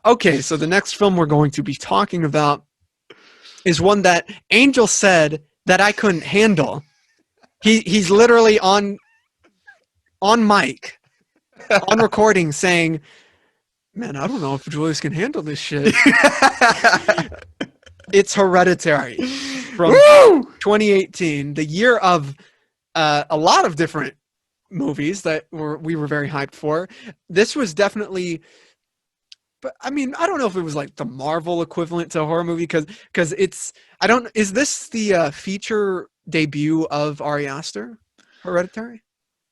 Okay, so the next film we're going to be talking about is one that Angel said that I couldn't handle. He's literally on mic, on recording, saying, "Man, I don't know if Julius can handle this shit." It's Hereditary from 2018, the year of a lot of different movies that we were very hyped for. This was definitely, but I mean, I don't know if it was like the Marvel equivalent to a horror movie because it's, I don't, is this the feature debut of Ari Aster, Hereditary?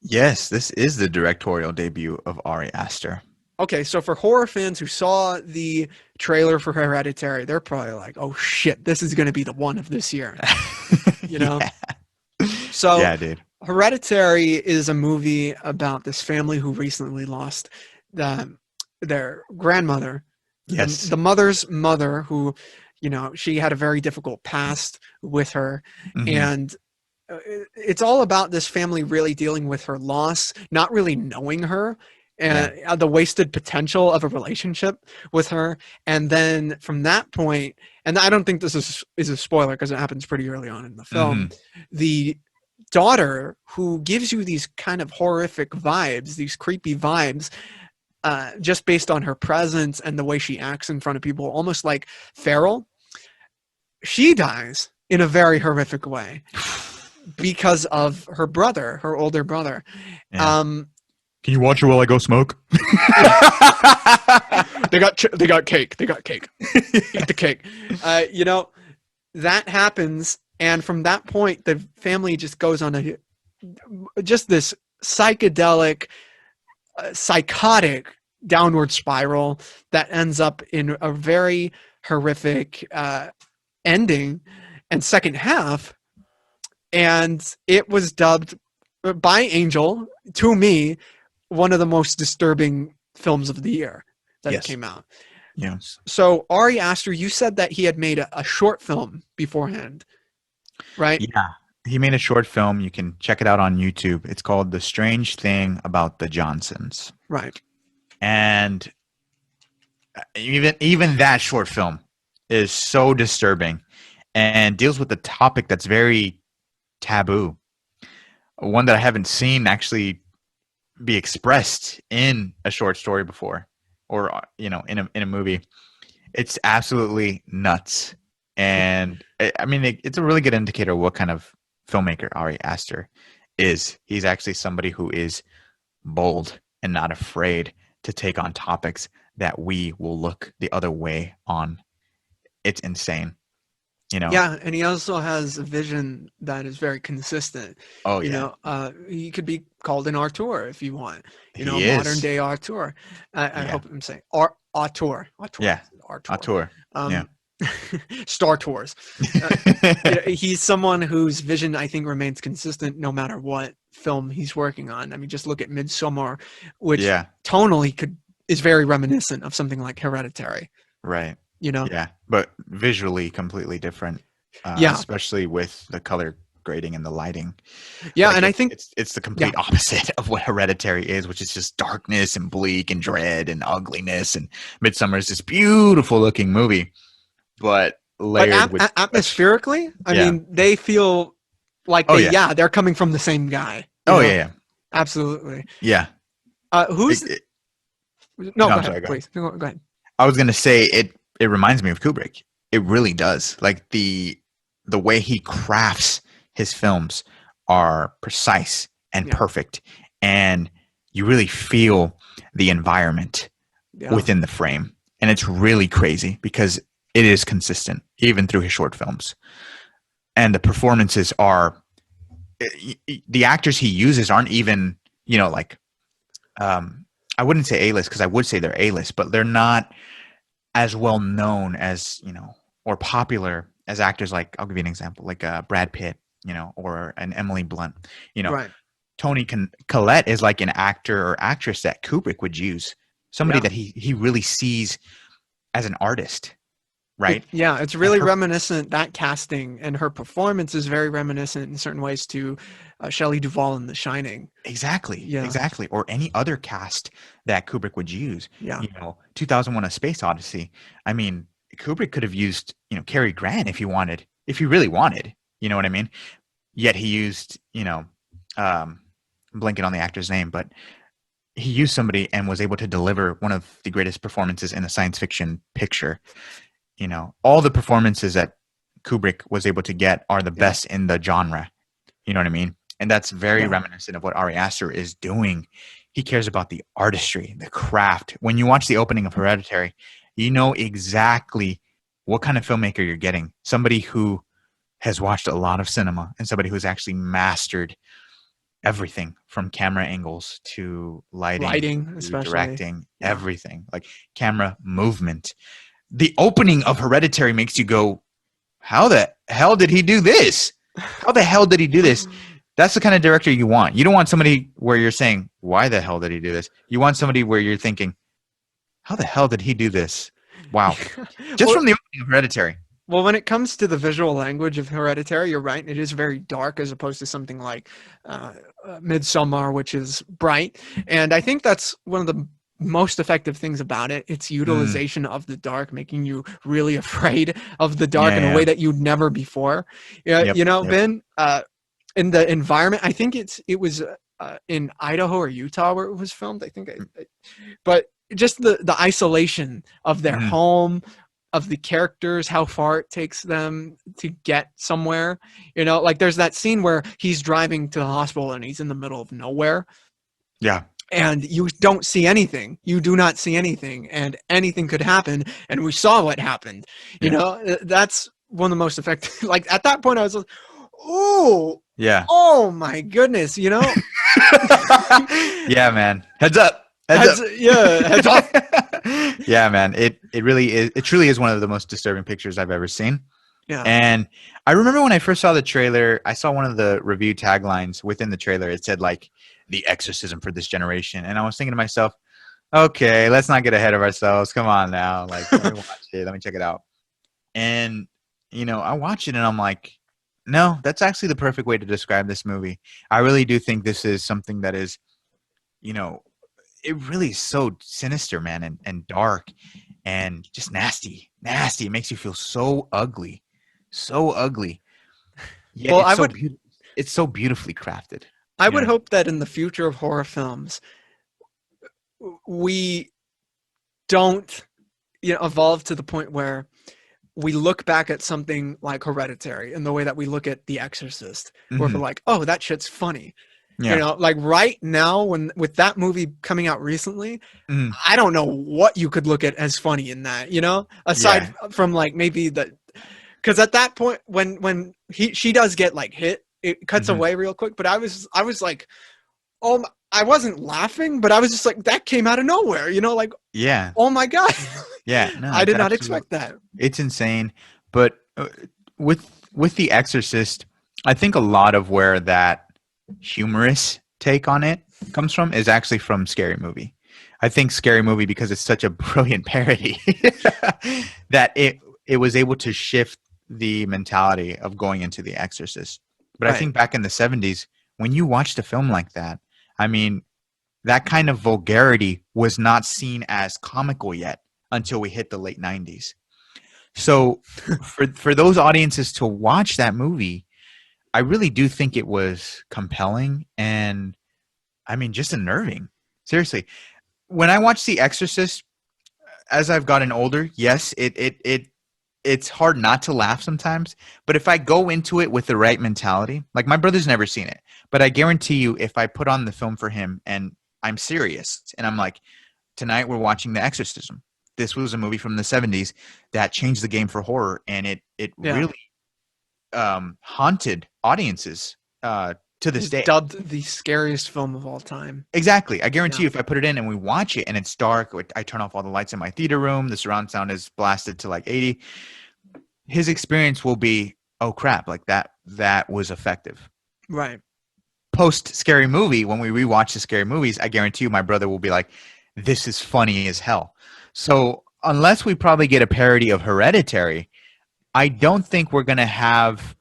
Yes, this is the directorial debut of Ari Aster. Okay, so for horror fans who saw the trailer for Hereditary, they're probably like, "Oh shit, this is going to be the one of this year," you know. Yeah. So, Yeah, dude. Hereditary is a movie about this family who recently lost their grandmother. Yes. The mother's mother, who, you know, she had a very difficult past with her, and it's all about this family really dealing with her loss, not really knowing her, and the wasted potential of a relationship with her. And then from that point, and I don't think this is a spoiler because it happens pretty early on in the film, the daughter, who gives you these kind of horrific vibes, these creepy vibes, just based on her presence and the way she acts in front of people, almost like feral, she dies in a very horrific way because of her brother, her older brother. Yeah. Can you watch it while I go smoke? They got cake. They got cake. Eat the cake. You know, that happens, and from that point, the family just goes on just this psychedelic, psychotic downward spiral that ends up in a very horrific ending and second half. And it was dubbed by Angel, to me, one of the most disturbing films of the year that came out. Yes. So Ari Aster, you said that he had made a short film beforehand, right? Yeah. He made a short film. You can check it out on YouTube. It's called The Strange Thing About the Johnsons. Right. And even that short film is so disturbing and deals with a topic that's very taboo. One that I haven't seen actually be expressed in a short story before, or in a movie. It's absolutely nuts, and I mean it's a really good indicator of what kind of filmmaker Ari Aster is. He's actually somebody who is bold and not afraid to take on topics that we will look the other way on. It's insane. Yeah, and he also has a vision that is very consistent. Oh, you yeah. know, he could be called an auteur if you want. He is. Modern day auteur. I hope I'm saying auteur. Yeah, auteur. Yeah. Star Tours. He's someone whose vision, I think, remains consistent no matter what film he's working on. I mean, just look at Midsommar, which tonally is very reminiscent of something like Hereditary. Right. Yeah, but visually completely different. Especially with the color grading and the lighting. Yeah, and I think it's the complete opposite of what Hereditary is, which is just darkness and bleak and dread and ugliness. And Midsommar is this beautiful looking movie, but layered with atmospherically. I mean, they feel like they're coming from the same guy. Yeah, absolutely. Yeah. Who's? Go ahead, please. Go ahead. I was gonna say it reminds me of Kubrick. It really does. Like the way he crafts his films are precise and perfect, and you really feel the environment within the frame. And it's really crazy because it is consistent even through his short films. And the performances are, the actors he uses aren't even, I wouldn't say A-list because I would say they're A-list, but they're not as well known as, or popular as actors like, I'll give you an example, like Brad Pitt, or an Emily Blunt, Right. Toni Collette is like an actor or actress that Kubrick would use, somebody that he really sees as an artist, right? It's And really reminiscent. That casting and her performance is very reminiscent in certain ways to Shelley Duvall in The Shining. exactly, Yeah, exactly. Or any other cast that Kubrick would use. yeah, 2001: A Space Odyssey. I mean, Kubrick could have used, Cary Grant if he wanted, if he really wanted. You know what I mean? Yet he used, I'm blanking on the actor's name, but he used somebody and was able to deliver one of the greatest performances in a science fiction picture. All the performances that Kubrick was able to get are the yeah, best in the genre. You know what I mean? And that's very yeah. reminiscent of what Ari Aster is doing. He cares about the artistry, the craft. When you watch the opening of Hereditary, you know exactly what kind of filmmaker you're getting. Somebody who has watched a lot of cinema and somebody who's actually mastered everything from camera angles to lighting Lighting, to especially. directing, Yeah. everything, like camera movement. The opening of Hereditary makes you go, how the hell did he do this? How the hell did he do this? That's the kind of director you want. You don't want somebody where you're saying, why the hell did he do this? You want somebody where you're thinking, how the hell did he do this? Wow. Just well, from the opening of Hereditary. well, when it comes to the visual language of Hereditary, you're right. It is very dark as opposed to something like Midsommar, which is bright. And I think that's one of the most effective things about it. Its Mm, utilization of the dark, making you really afraid of the dark yeah, in a yeah. way that you'd never before. Yeah, Yep, yep. Ben, in the environment, I think it was in Idaho or Utah where it was filmed. I think, but just the isolation of their Mm, home, of the characters, how far it takes them to get somewhere. Like there's that scene where he's driving to the hospital and he's in the middle of nowhere yeah, and you don't see anything. You do not see anything, and anything could happen. And we saw what happened. yeah, That's one of the most effective. Like at that point, I was like, "Oh, yeah. oh my goodness!" Yeah, man. Heads up. Heads Heads, up. yeah, heads off. Yeah, man. It really is. It truly is one of the most disturbing pictures I've ever seen. Yeah, And I remember when I first saw the trailer, I saw one of the review taglines within the trailer. It said like the exorcism for this generation. And I was thinking to myself, okay, let's not get ahead of ourselves. Come on now. Like, let me watch it. Let me check it out. And, I watch it and I'm like, no, that's actually the perfect way to describe this movie. I really do think this is something that is, you know, it really is so sinister, man, and dark and just nasty. Nasty. It makes you feel so ugly. So ugly. Yet well, it's so beautiful. It's so beautifully crafted. I You know would what I mean? hope that in the future of horror films, we don't, evolve to the point where we look back at something like Hereditary in the way that we look at The Exorcist, where we're Mhm. like, "Oh, that shit's funny." Yeah. Like right now, when with that movie coming out recently, Mhm. I don't know what you could look at as funny in that. Aside Yeah. from like maybe because at that point when she does get like hit, it cuts Mhm. away real quick. But I was like, oh, I wasn't laughing, but I was just like, that came out of nowhere. Like, Yeah. oh my god, Yeah. No, I it's did not absolute. expect that. It's insane. But with The Exorcist, I think a lot of where that humorous take on it comes from is actually from Scary Movie. I think Scary Movie, because it's such a brilliant parody, that it was able to shift the mentality of going into The Exorcist. But I Right. think back in the 70s, when you watched a film like that, I mean, that kind of vulgarity was not seen as comical yet until we hit the late 90s. So for those audiences to watch that movie, I really do think it was compelling and I mean just unnerving. Seriously. When I watch The Exorcist as I've gotten older, yes, it's hard not to laugh sometimes, but if I go into it with the right mentality, like my brother's never seen it, but I guarantee you if I put on the film for him and I'm serious and I'm like, tonight we're watching The Exorcism. This was a movie from the 70s that changed the game for horror and it Yeah. really haunted audiences to this Is day. dubbed the scariest film of all time. Exactly. I guarantee Yeah. you if I put it in and we watch it and it's dark, I turn off all the lights in my theater room, the surround sound is blasted to like 80, his experience will be, oh crap, like that was effective. Right. Post Scary Movie, when we rewatch the Scary Movies, I guarantee you my brother will be like, this is funny as hell. So unless we probably get a parody of Hereditary, I don't think we're going to have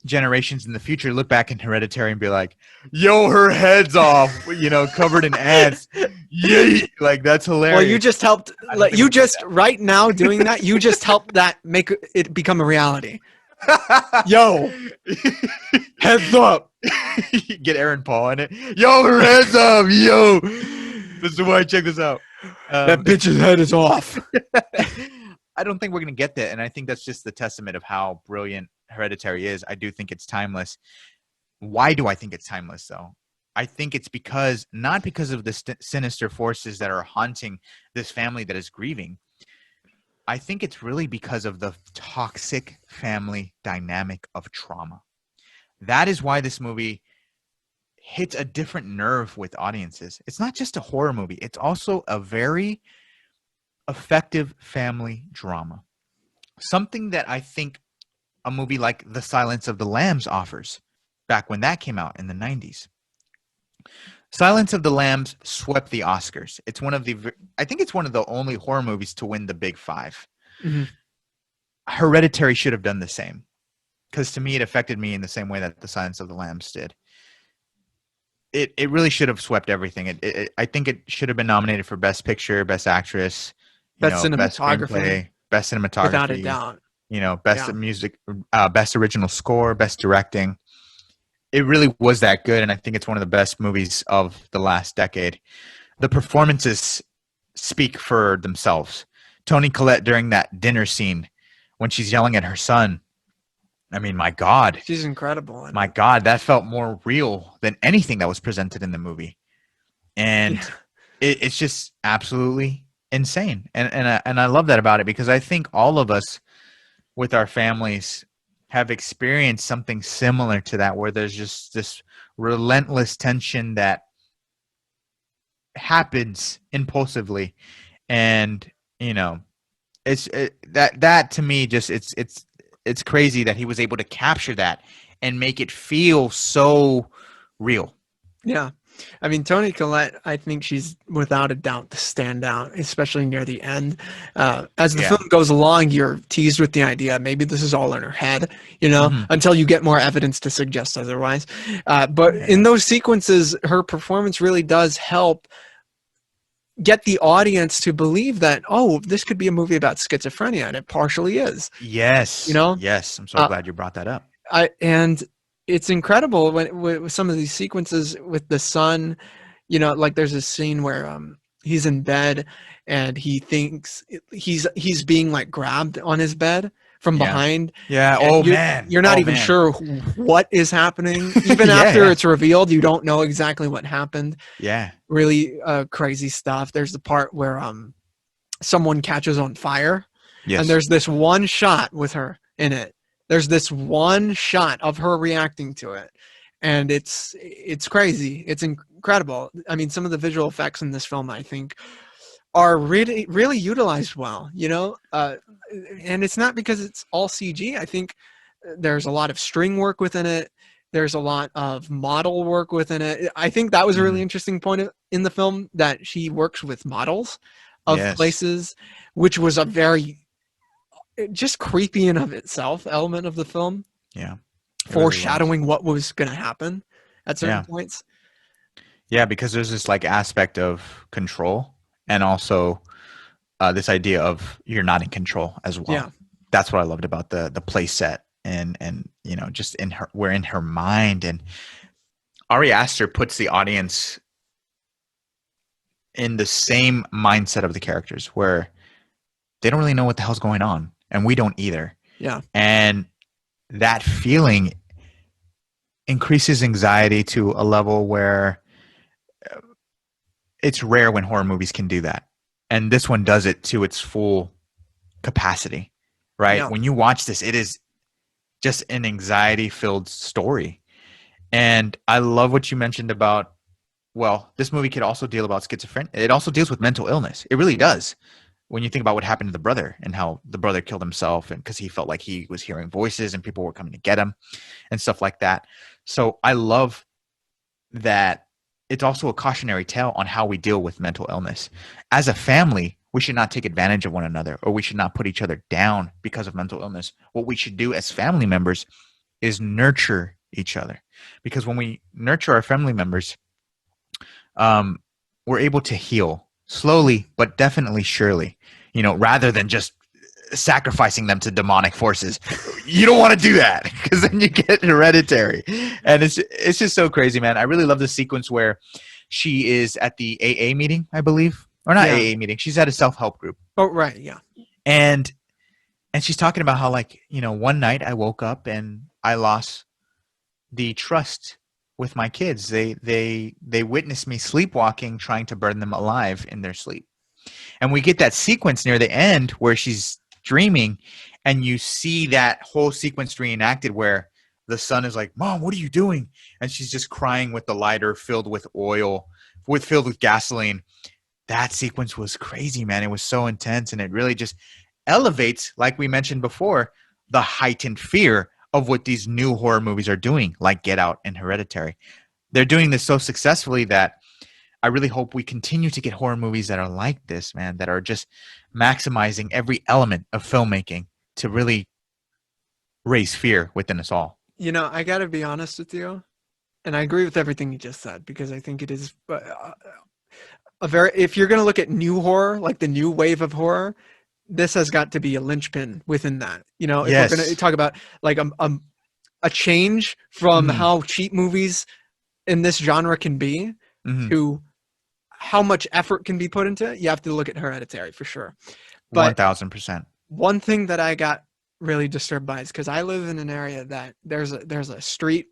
generations in the future look back in Hereditary and be like, yo, her head's off, covered in ants. Yay! Like, that's hilarious. Well, you just helped. You just right now doing that. You just helped that make it become a reality. Yo, heads up. Get Aaron Paul in it. Yo, her head's up. Yo, this is why. Check this out. That bitch's head is off. I don't think we're going to get that. And I think that's just the testament of how brilliant Hereditary is. I do think it's timeless. Why do I think it's timeless, though? I think it's not because of the sinister forces that are haunting this family that is grieving. I think it's really because of the toxic family dynamic of trauma. That is why this movie hits a different nerve with audiences. It's not just a horror movie. It's also a very effective family drama. Something that I think a movie like The Silence of the Lambs offers back when that came out in the 90s. Silence of the Lambs swept the Oscars. I think it's one of the only horror movies to win the Big Five. Mm-hmm. Hereditary should have done the same, because to me it affected me in the same way that The Silence of the Lambs did. It really should have swept everything. I think it should have been nominated for Best Picture, Best Actress, Best cinematography, Best cinematography, without a doubt. Best music, Best original score, Best directing. It really was that good, and I think it's one of the best movies of the last decade. The performances speak for themselves. Toni Collette during that dinner scene when she's yelling at her son. I mean, my God. She's incredible. My God, that felt more real than anything that was presented in the movie. And it's just absolutely insane. And I love that about it, because I think all of us with our families have experienced something similar to that, where there's just this relentless tension that happens impulsively. And, that to me, just it's crazy that he was able to capture that and make it feel so real. Yeah. I mean, Toni Collette, I think she's without a doubt the standout, especially near the end. As the film goes along, you're teased with the idea maybe this is all in her head, until you get more evidence to suggest otherwise. But in those sequences, her performance really does help get the audience to believe that, oh, this could be a movie about schizophrenia, and it partially is. Yes. Yes. I'm so glad you brought that up. And it's incredible with some of these sequences with the son, like there's a scene where he's in bed and he thinks he's being like grabbed on his bed from behind. Yeah. You're not even sure what is happening. Even after it's revealed, you don't know exactly what happened. Yeah. Really crazy stuff. There's the part where someone catches on fire. Yes. And there's this one shot with her in it. There's this one shot of her reacting to it. And it's crazy. It's incredible. I mean, some of the visual effects in this film, I think, are really, really utilized well, and it's not because it's all CG. I think there's a lot of string work within it. There's a lot of model work within it. I think that was a really interesting point in the film, that she works with models of places, which was a very just creepy in of itself element of the film. Yeah. Foreshadowing what was going to happen at certain points. Yeah, because there's this like aspect of control, and also this idea of you're not in control as well. Yeah. That's what I loved about the play set, and just we're in her mind, and Ari Aster puts the audience in the same mindset of the characters, where they don't really know what the hell's going on, and we don't either. Yeah. And that feeling increases anxiety to a level where it's rare when horror movies can do that. And this one does it to its full capacity, right? Yeah. When you watch this, it is just an anxiety-filled story. And I love what you mentioned about, this movie could also deal about schizophrenia. It also deals with mental illness. It really does. When you think about what happened to the brother and how the brother killed himself, and because he felt like he was hearing voices and people were coming to get him and stuff like that. So I love that it's also a cautionary tale on how we deal with mental illness. As a family, we should not take advantage of one another, or we should not put each other down because of mental illness. What we should do as family members is nurture each other, because when we nurture our family members, um, we're able to heal slowly, but definitely surely, rather than just sacrificing them to demonic forces. You don't want to do that, because then you get hereditary. And it's just so crazy, man. I really love the sequence where she is at the AA meeting, I believe, or not AA meeting. She's at a self-help group. Oh, right. Yeah. And she's talking about how, like, one night I woke up and I lost the trust with my kids. They witnessed me sleepwalking, trying to burn them alive in their sleep. And we get that sequence near the end where she's dreaming, and you see that whole sequence reenacted where the son is like, "Mom, what are you doing?" And she's just crying with the lighter filled with oil, filled with gasoline. That sequence was crazy, man. It was so intense, and it really just elevates, like we mentioned before, the heightened fear of what these new horror movies are doing, like Get Out and Hereditary. They're doing this so successfully that I really hope we continue to get horror movies that are like this, man, that are just maximizing every element of filmmaking to really raise fear within us all. I got to be honest with you, and I agree with everything you just said, because I think it is if you're going to look at new horror, like the new wave of horror, this has got to be a linchpin within that. If Yes. we're going to talk about like a change from how cheap movies in this genre can be to how much effort can be put into it, you have to look at Hereditary for sure. But 1000%. one thing that I got really disturbed by is because I live in an area that there's a street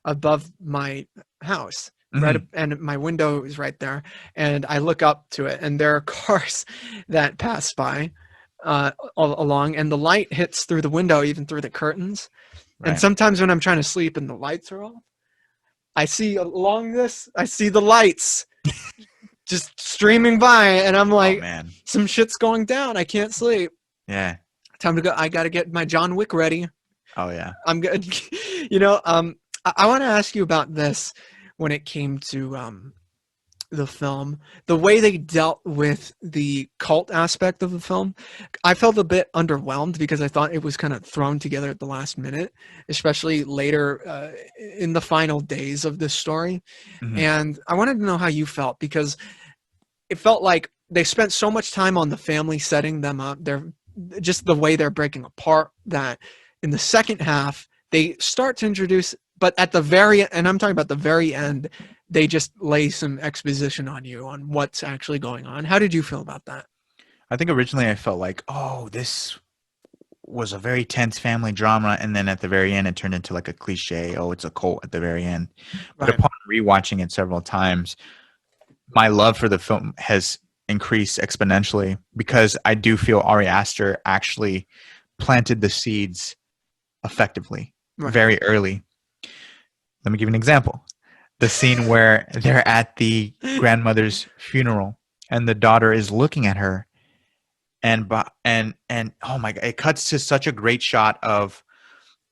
above my house, right, and my window is right there, and I look up to it, and there are cars that pass by all along, and the light hits through the window, even through the curtains. Right. And sometimes when I'm trying to sleep and the lights are off, I see the lights just streaming by, and I'm like, oh, man, some shit's going down. I can't sleep. Yeah. Time to go. I got to get my John Wick ready. Oh yeah. I'm good. I want to ask you about this when it came to the film, the way they dealt with the cult aspect of the film. I felt a bit underwhelmed because I thought it was kind of thrown together at the last minute, especially later in the final days of this story. And I wanted to know how you felt, because it felt like they spent so much time on the family, setting them up. They're just the way they're breaking apart, that in the second half they start to introduce, but at the and I'm talking about the very end, they just lay some exposition on you on what's actually going on. How did you feel about that? I think originally I felt like, oh, this was a very tense family drama, and then at the very end it turned into like a cliche, oh, it's a cult at the very end. But upon rewatching it several times, my love for the film has increased exponentially, because I do feel Ari Aster actually planted the seeds effectively very early. Let me give you an example. The scene where they're at the grandmother's funeral and the daughter is looking at her, and oh my God, it cuts to such a great shot of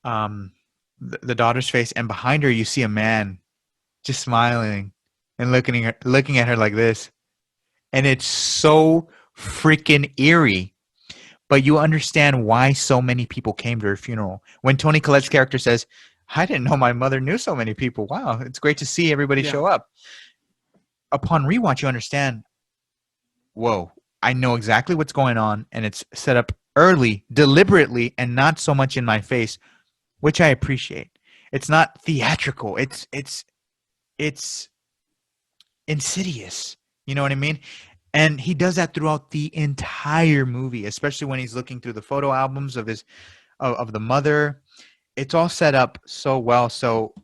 the daughter's face, and behind her you see a man just smiling and looking at her like this. And it's so freaking eerie, but you understand why so many people came to her funeral. When Toni Collette's character says, I didn't know my mother knew so many people. Wow, it's great to see everybody show up. Upon rewatch, you understand, whoa, I know exactly what's going on, and it's set up early, deliberately, and not so much in my face, which I appreciate. It's not theatrical. It's insidious. You know what I mean? And he does that throughout the entire movie, especially when he's looking through the photo albums of the mother. It's all set up so well. So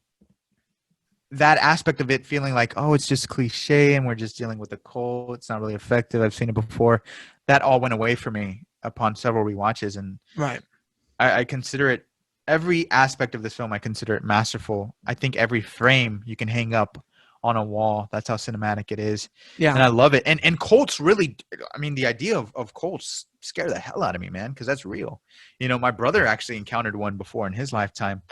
that aspect of it feeling like, oh, it's just cliche and we're just dealing with a cult, it's not really effective, I've seen it before, that all went away for me upon several rewatches. And I consider it, every aspect of this film, I consider it masterful. I think every frame you can hang up on a wall. That's how cinematic it is. Yeah. And I love it. And cults really, I mean, the idea of cults scare the hell out of me, man, because that's real. My brother actually encountered one before in his lifetime,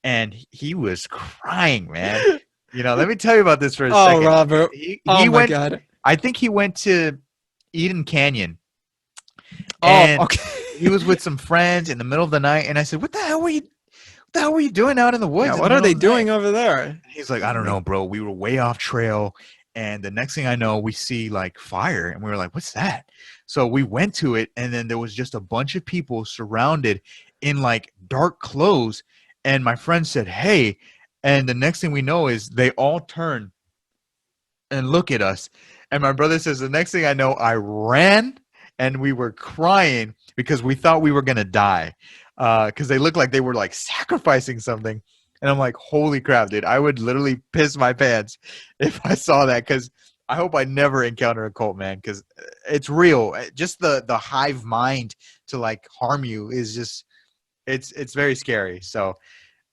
and he was crying, man. Let me tell you about this for a second. Robert. He went, God. I think he went to Eden Canyon, Oh, and okay. he was with some friends in the middle of the night. And I said, "What the hell were you? What the hell were you doing out in the Yeah, woods in the what are middle they of the night?" doing over there? He's like, "I don't Like, know, bro. We were way off trail, and the next thing I know, we see like fire, and we were like, what's that?" So we went to it, and then there was just a bunch of people surrounded in like dark clothes. And my friend said, "Hey," and the next thing we know is they all turn and look at us. And my brother says, the next thing I know, I ran and we were crying because we thought we were going to die because they looked like they were like sacrificing something. And I'm like, holy crap, dude, I would literally piss my pants if I saw that, because I hope I never encounter a cult, man, because it's real. Just the hive mind to like harm you is just, it's very scary. So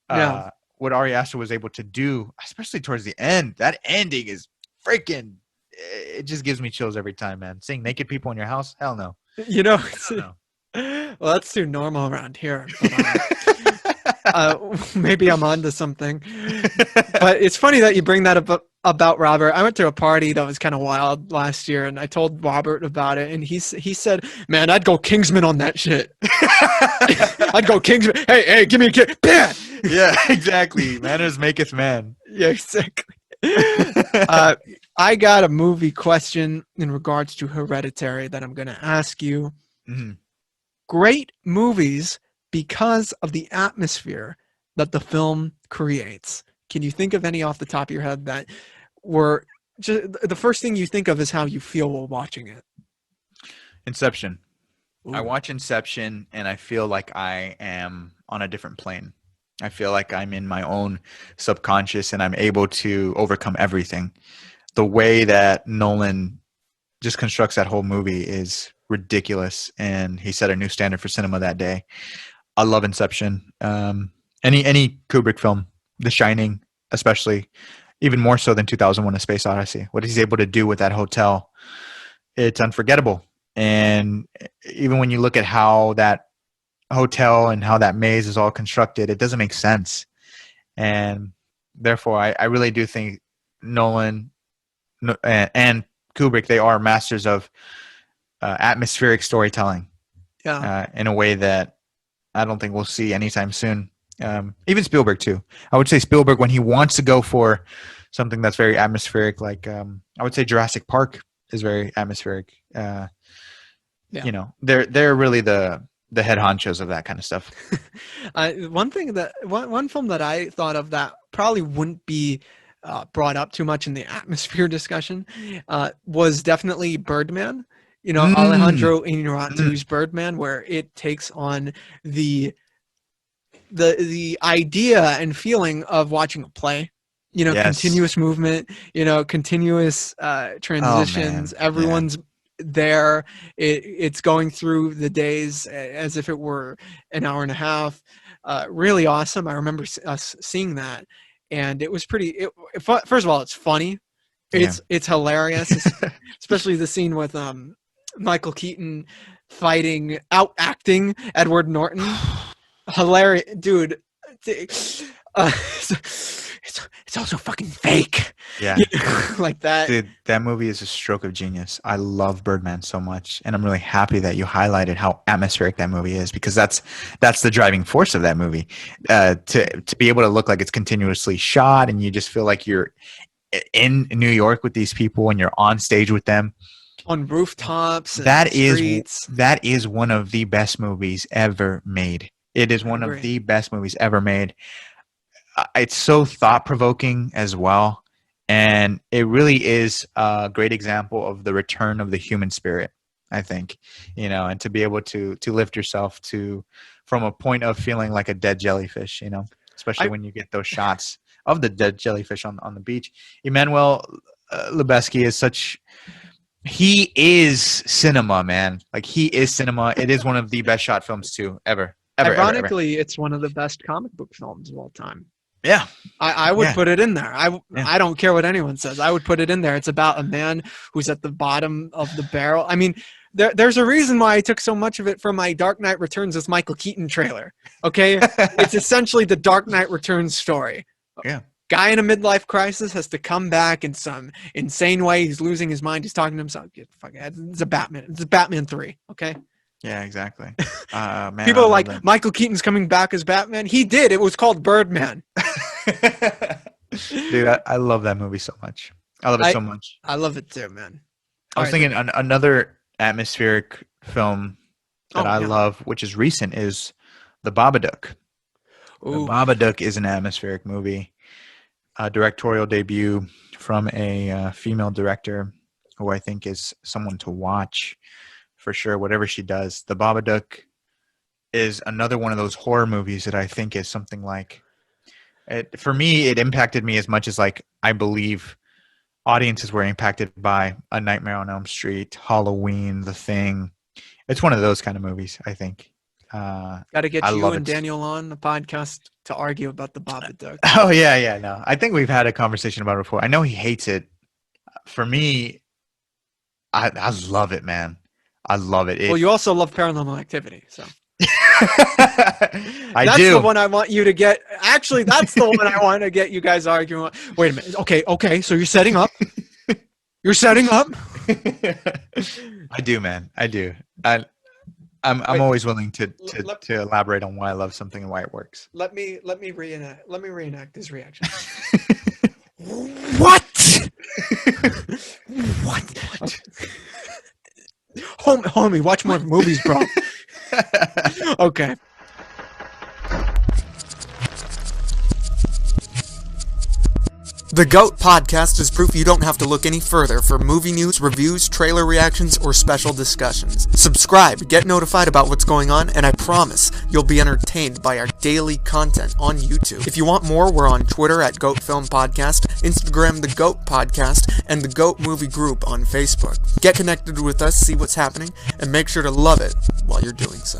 yeah. what Ari Aster was able to do, especially towards the end, that ending is freaking, it just gives me chills every time, man. Seeing naked people in your house, hell no. You know, Hell well, that's too normal around here. But, maybe I'm onto something. no. But it's funny that you bring that up about Robert. I went to a party that was kind of wild last year, and I told Robert about it, and he said, "Man, I'd go Kingsman on that shit. I'd go Kingsman. Hey, give me a kick. Bam!" Yeah, exactly. Manners maketh man. Yeah, exactly. I got a movie question in regards to Hereditary that I'm going to ask you. Mhm. Great movies because of the atmosphere that the film creates. Can you think of any off the top of your head that were just the first thing you think of is how you feel while watching it? Inception. I Ooh, watch Inception and I feel like I am on a different plane. I feel like I'm in my own subconscious and I'm able to overcome everything. The way that Nolan just constructs that whole movie is ridiculous, and he set a new standard for cinema that day. I love Inception. Any Kubrick film, The Shining, especially, even more so than 2001: A Space Odyssey. What he's able to do with that hotel, it's unforgettable. And even when you look at how that hotel and how that maze is all constructed, it doesn't make sense. And therefore, I really do think Nolan and Kubrick, they are masters of atmospheric storytelling yeah. in a way that I don't think we'll see anytime soon. Even Spielberg too. I would say Spielberg, when he wants to go for something that's very atmospheric, like I would say Jurassic Park is very atmospheric. Yeah. You know, they're really the head honchos of that kind of stuff. One film that I thought of that probably wouldn't be brought up too much in the atmosphere discussion was definitely Birdman. You know, Mm, Alejandro mm, Inarritu's Birdman, where it takes on the the idea and feeling of watching a play. You know, yes. continuous movement. You know, continuous Oh transitions. man. Yeah. Everyone's there. It's going through the days as if it were an hour and a half. Really awesome. I remember us seeing that, and it was pretty. First of all, it's funny. Yeah. It's hilarious, especially the scene with Michael Keaton fighting out acting Edward Norton. Hilarious, dude. It's also fucking fake. Yeah. You know, like that. Dude, that movie is a stroke of genius. I love Birdman so much, and I'm really happy that you highlighted how atmospheric that movie is, because that's the driving force of that movie. To be able to look like it's continuously shot, and you just feel like you're in New York with these people, and you're on stage with them. On rooftops and That is streets. that is one of the best movies ever made. It is I one of agree. the best movies ever made. It's so thought provoking as well, and it really is a great example of the return of the human spirit. I think, and to be able to lift yourself to from a point of feeling like a dead jellyfish, especially I when you get those shots of the dead jellyfish on the beach. Emmanuel Lubezki is such. He is cinema, man. Like, he is cinema. It is one of the best shot films too, ever, ever, ever, ever. Ironically, it's one of the best comic book films of all time. Yeah, I would yeah, put it in there. yeah. I don't care what anyone says. I would put it in there. It's about a man who's at the bottom of the barrel. I mean, there's a reason why I took so much of it from my Dark Knight Returns as Michael Keaton trailer. Okay, it's essentially the Dark Knight Returns story. Yeah. Guy in a midlife crisis has to come back in some insane way. He's losing his mind. He's talking to himself. It's a Batman. It's a Batman 3. Okay. Yeah, exactly. Man, People I are love like, that. Michael Keaton's coming back as Batman. He did. It was called Birdman. Dude, I love that movie so much. I love it so much. I love it too, man. I was thinking another atmospheric film that I love, which is recent, is The Babadook. Ooh. The Babadook is an atmospheric movie, a directorial debut from a female director who I think is someone to watch for sure, whatever she does. The Babadook is another one of those horror movies that I think is something like, for me, it impacted me as much as like I believe audiences were impacted by A Nightmare on Elm Street, Halloween, The Thing. It's one of those kind of movies, I think. Got to get you and Daniel on the podcast to argue about The Babadook. Oh, yeah, no. I think we've had a conversation about it before. I know he hates it. For me, I love it, man. I love it. Well, you also love Paranormal Activity, so. That's the one I want you to get. Actually, that's the one I want to get you guys arguing. Wait a minute. Okay. So you're setting up. You're setting up. I do, man. I do. I'm always willing to elaborate on why I love something and why it works. Let me reenact his reaction. What? What? Homie, watch more movies, bro. Okay. The GOAT Podcast is proof you don't have to look any further for movie news, reviews, trailer reactions, or special discussions. Subscribe, get notified about what's going on, and I promise you'll be entertained by our daily content on YouTube. If you want more, we're on Twitter at GOAT Film Podcast, Instagram The GOAT Podcast, and the GOAT Movie Group on Facebook. Get connected with us, see what's happening, and make sure to love it while you're doing so.